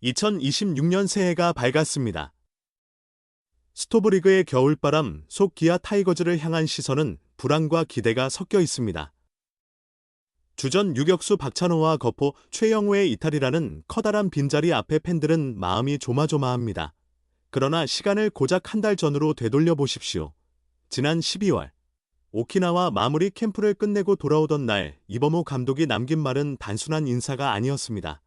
2026년 새해가 밝았습니다. 스토브리그의 겨울바람 속 기아 타이거즈를 향한 시선은 불안과 기대가 섞여 있습니다. 주전 유격수 박찬호와 거포 최영우의 이탈이라는 커다란 빈자리 앞에 팬들은 마음이 조마조마합니다. 그러나 시간을 고작 한 달 전으로 되돌려 보십시오. 지난 12월 오키나와 마무리 캠프를 끝내고 돌아오던 날 이범호 감독이 남긴 말은 단순한 인사가 아니었습니다.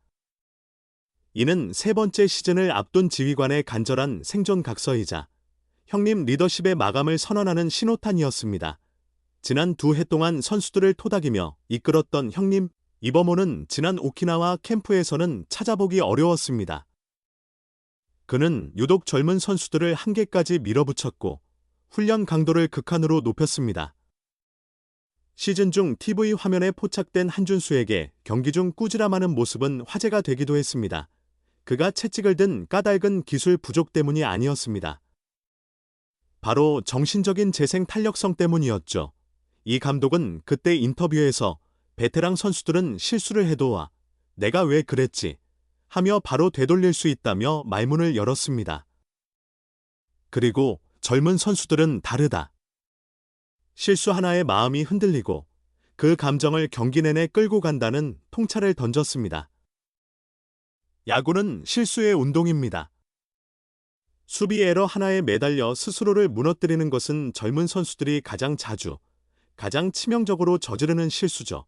이는 세 번째 시즌을 앞둔 지휘관의 간절한 생존각서이자 형님 리더십의 마감을 선언하는 신호탄이었습니다. 지난 두 해 동안 선수들을 토닥이며 이끌었던 형님 이범호는 지난 오키나와 캠프에서는 찾아보기 어려웠습니다. 그는 유독 젊은 선수들을 한계까지 밀어붙였고 훈련 강도를 극한으로 높였습니다. 시즌 중 TV 화면에 포착된 한준수에게 경기 중 꾸지람하는 모습은 화제가 되기도 했습니다. 그가 채찍을 든 까닭은 기술 부족 때문이 아니었습니다. 바로 정신적인 재생 탄력성 때문이었죠. 이 감독은 그때 인터뷰에서 베테랑 선수들은 실수를 해도 내가 왜 그랬지 하며 바로 되돌릴 수 있다며 말문을 열었습니다. 그리고 젊은 선수들은 다르다. 실수 하나에 마음이 흔들리고 그 감정을 경기 내내 끌고 간다는 통찰을 던졌습니다. 야구는 실수의 운동입니다. 수비 에러 하나에 매달려 스스로를 무너뜨리는 것은 젊은 선수들이 가장 자주, 가장 치명적으로 저지르는 실수죠.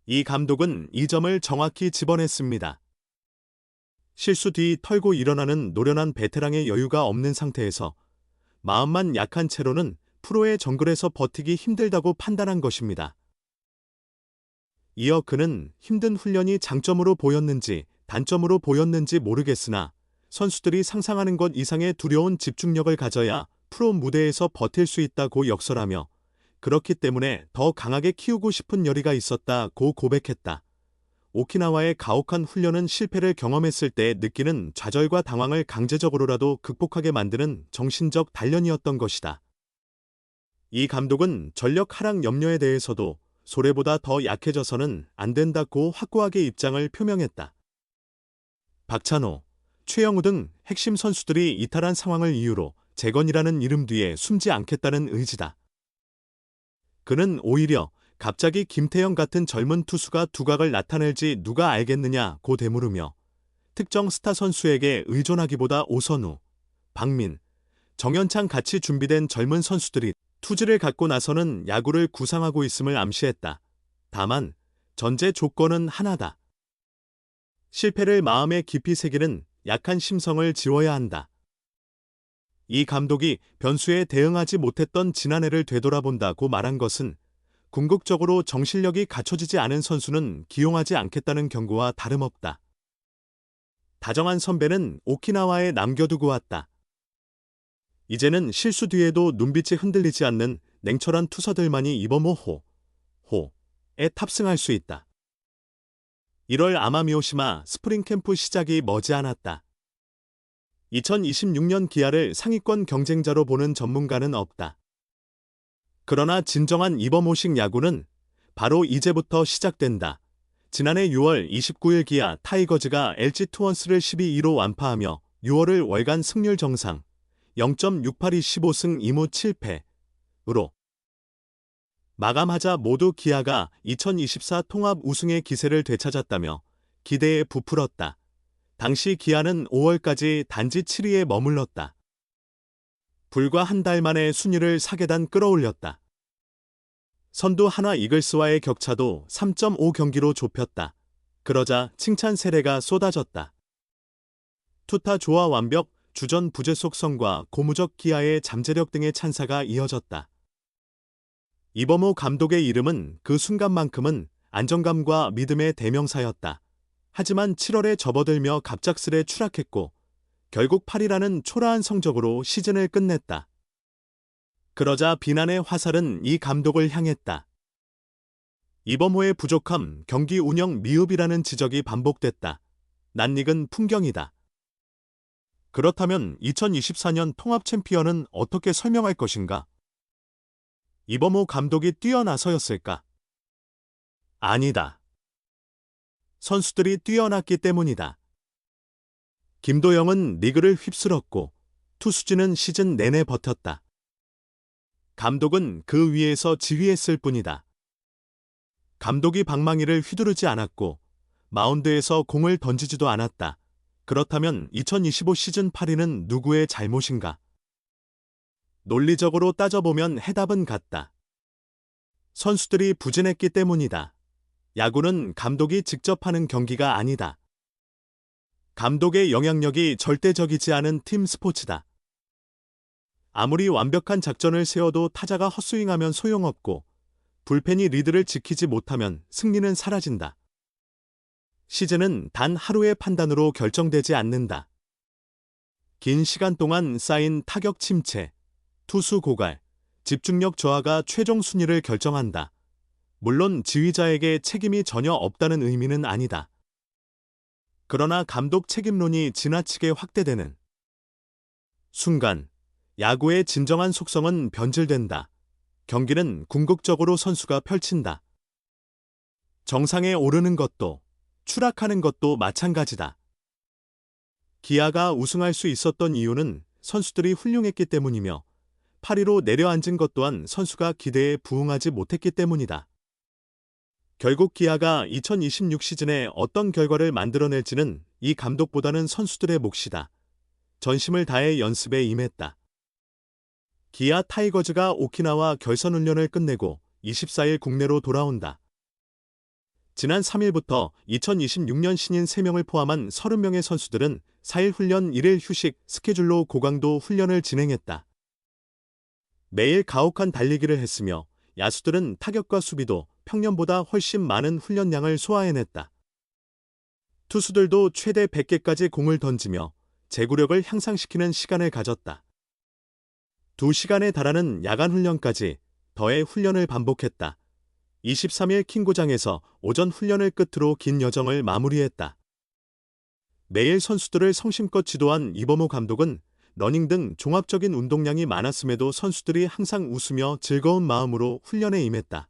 이 감독은 이 점을 정확히 집어냈습니다. 실수 뒤 털고 일어나는 노련한 베테랑의 여유가 없는 상태에서 마음만 약한 채로는 프로의 정글에서 버티기 힘들다고 판단한 것입니다. 이어 그는 힘든 훈련이 장점으로 보였는지 단점으로 보였는지 모르겠으나 선수들이 상상하는 것 이상의 두려운 집중력을 가져야 프로 무대에서 버틸 수 있다고 역설하며 그렇기 때문에 더 강하게 키우고 싶은 열의가 있었다고 고백했다. 오키나와의 가혹한 훈련은 실패를 경험했을 때 느끼는 좌절과 당황을 강제적으로라도 극복하게 만드는 정신적 단련이었던 것이다. 이 감독은 전력 하락 염려에 대해서도 소래보다 더 약해져서는 안 된다고 확고하게 입장을 표명했다. 박찬호, 최영우 등 핵심 선수들이 이탈한 상황을 이유로 재건이라는 이름 뒤에 숨지 않겠다는 의지다. 그는 오히려 갑자기 김태형 같은 젊은 투수가 두각을 나타낼지 누가 알겠느냐고 되물으며 특정 스타 선수에게 의존하기보다 오선우, 박민, 정현창 같이 준비된 젊은 선수들이 투지를 갖고 나서는 야구를 구상하고 있음을 암시했다. 다만 전제 조건은 하나다. 실패를 마음에 깊이 새기는 약한 심성을 지워야 한다. 이 감독이 변수에 대응하지 못했던 지난해를 되돌아본다고 말한 것은 궁극적으로 정신력이 갖춰지지 않은 선수는 기용하지 않겠다는 경고와 다름없다. 다정한 선배는 오키나와에 남겨두고 왔다. 이제는 실수 뒤에도 눈빛이 흔들리지 않는 냉철한 투수들만이 이범호 호에 탑승할 수 있다. 1월 아마미오시마 스프링 캠프 시작이 머지않았다. 2026년 기아를 상위권 경쟁자로 보는 전문가는 없다. 그러나 진정한 이범호식 야구는 바로 이제부터 시작된다. 지난해 6월 29일 기아 타이거즈가 LG 트원스를 12-2로 완파하며 6월을 월간 승률 정상 0.682 15승 2무 7패으로 마감하자 모두 기아가 2024 통합 우승의 기세를 되찾았다며 기대에 부풀었다. 당시 기아는 5월까지 단지 7위에 머물렀다. 불과 한 달 만에 순위를 4계단 끌어올렸다. 선두 하나 이글스와의 격차도 3.5경기로 좁혔다. 그러자 칭찬 세례가 쏟아졌다. 투타 조화 완벽, 주전 부재 속성과 고무적 기아의 잠재력 등의 찬사가 이어졌다. 이범호 감독의 이름은 그 순간만큼은 안정감과 믿음의 대명사였다. 하지만 7월에 접어들며 갑작스레 추락했고 결국 8위라는 초라한 성적으로 시즌을 끝냈다. 그러자 비난의 화살은 이 감독을 향했다. 이범호의 부족함, 경기 운영 미흡이라는 지적이 반복됐다. 낯익은 풍경이다. 그렇다면 2024년 통합 챔피언은 어떻게 설명할 것인가? 이범호 감독이 뛰어나서였을까? 아니다. 선수들이 뛰어났기 때문이다. 김도영은 리그를 휩쓸었고 투수진은 시즌 내내 버텼다. 감독은 그 위에서 지휘했을 뿐이다. 감독이 방망이를 휘두르지 않았고 마운드에서 공을 던지지도 않았다. 그렇다면 2025 시즌 8위는 누구의 잘못인가? 논리적으로 따져보면 해답은 같다. 선수들이 부진했기 때문이다. 야구는 감독이 직접 하는 경기가 아니다. 감독의 영향력이 절대적이지 않은 팀 스포츠다. 아무리 완벽한 작전을 세워도 타자가 헛스윙하면 소용없고 불펜이 리드를 지키지 못하면 승리는 사라진다. 시즌은 단 하루의 판단으로 결정되지 않는다. 긴 시간 동안 쌓인 타격 침체, 투수 고갈, 집중력 저하가 최종 순위를 결정한다. 물론 지휘자에게 책임이 전혀 없다는 의미는 아니다. 그러나 감독 책임론이 지나치게 확대되는 순간, 야구의 진정한 속성은 변질된다. 경기는 궁극적으로 선수가 펼친다. 정상에 오르는 것도, 추락하는 것도 마찬가지다. 기아가 우승할 수 있었던 이유는 선수들이 훌륭했기 때문이며 8위로 내려앉은 것 또한 선수가 기대에 부응하지 못했기 때문이다. 결국 기아가 2026 시즌에 어떤 결과를 만들어낼지는 이 감독보다는 선수들의 몫이다. 전심을 다해 연습에 임했다. 기아 타이거즈가 오키나와 결선 훈련을 끝내고 24일 국내로 돌아온다. 지난 3일부터 2026년 신인 3명을 포함한 30명의 선수들은 4일 훈련 1일 휴식 스케줄로 고강도 훈련을 진행했다. 매일 가혹한 달리기를 했으며 야수들은 타격과 수비도 평년보다 훨씬 많은 훈련량을 소화해냈다. 투수들도 최대 100개까지 공을 던지며 제구력을 향상시키는 시간을 가졌다. 2시간에 달하는 야간 훈련까지 더해 훈련을 반복했다. 23일 킹구장에서 오전 훈련을 끝으로 긴 여정을 마무리했다. 매일 선수들을 성심껏 지도한 이범호 감독은 러닝 등 종합적인 운동량이 많았음에도 선수들이 항상 웃으며 즐거운 마음으로 훈련에 임했다.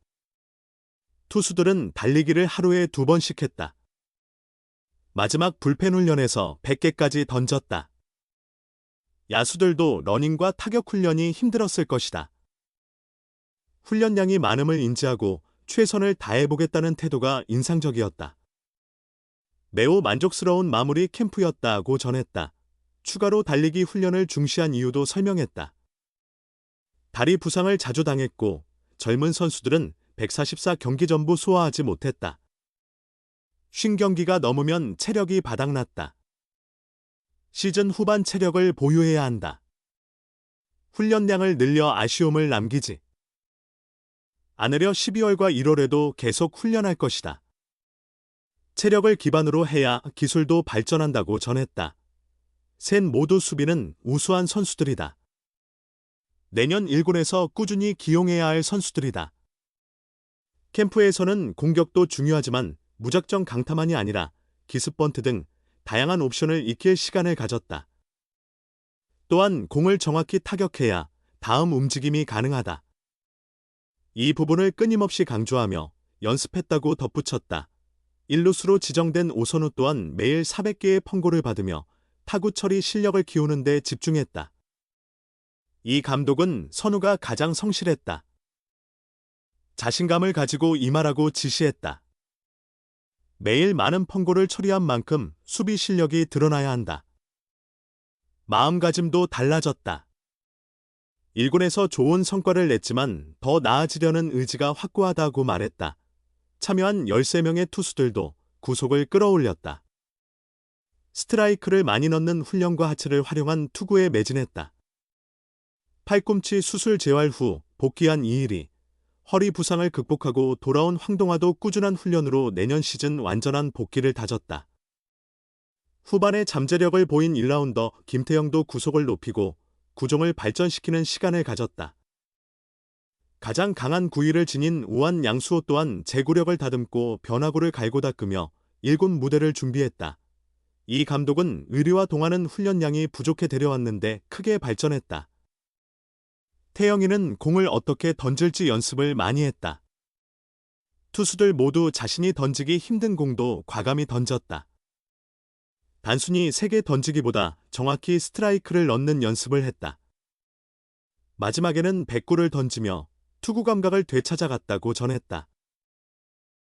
투수들은 달리기를 하루에 2번씩 했다. 마지막 불펜 훈련에서 100개까지 던졌다. 야수들도 러닝과 타격 훈련이 힘들었을 것이다. 훈련량이 많음을 인지하고 최선을 다해보겠다는 태도가 인상적이었다. 매우 만족스러운 마무리 캠프였다고 전했다. 추가로 달리기 훈련을 중시한 이유도 설명했다. 다리 부상을 자주 당했고 젊은 선수들은 144 경기 전부 소화하지 못했다. 50경기가 넘으면 체력이 바닥났다. 시즌 후반 체력을 보유해야 한다. 훈련량을 늘려 아쉬움을 남기지 않으려 12월과 1월에도 계속 훈련할 것이다. 체력을 기반으로 해야 기술도 발전한다고 전했다. 셋 모두 수비는 우수한 선수들이다. 내년 1군에서 꾸준히 기용해야 할 선수들이다. 캠프에서는 공격도 중요하지만 무작정 강타만이 아니라 기습 번트 등 다양한 옵션을 익힐 시간을 가졌다. 또한 공을 정확히 타격해야 다음 움직임이 가능하다. 이 부분을 끊임없이 강조하며 연습했다고 덧붙였다. 1루수로 지정된 오선우 또한 매일 400개의 펑고를 받으며 타구 처리 실력을 키우는 데 집중했다. 이 감독은 선우가 가장 성실했다. 자신감을 가지고 임하라고 지시했다. 매일 많은 펑고를 처리한 만큼 수비 실력이 드러나야 한다. 마음가짐도 달라졌다. 1군에서 좋은 성과를 냈지만 더 나아지려는 의지가 확고하다고 말했다. 참여한 13명의 투수들도 구속을 끌어올렸다. 스트라이크를 많이 넣는 훈련과 하체를 활용한 투구에 매진했다. 팔꿈치 수술 재활 후 복귀한 이일이 허리 부상을 극복하고 돌아온 황동화도 꾸준한 훈련으로 내년 시즌 완전한 복귀를 다졌다. 후반에 잠재력을 보인 1라운더 김태형도 구속을 높이고 구종을 발전시키는 시간을 가졌다. 가장 강한 구위를 지닌 우한 양수호 또한 제구력을 다듬고 변화구를 갈고 닦으며 1군 무대를 준비했다. 이 감독은 의리와 동하는 훈련량이 부족해 데려왔는데 크게 발전했다. 태영이는 공을 어떻게 던질지 연습을 많이 했다. 투수들 모두 자신이 던지기 힘든 공도 과감히 던졌다. 단순히 세게 던지기보다 정확히 스트라이크를 넣는 연습을 했다. 마지막에는 100구를 던지며 투구 감각을 되찾아갔다고 전했다.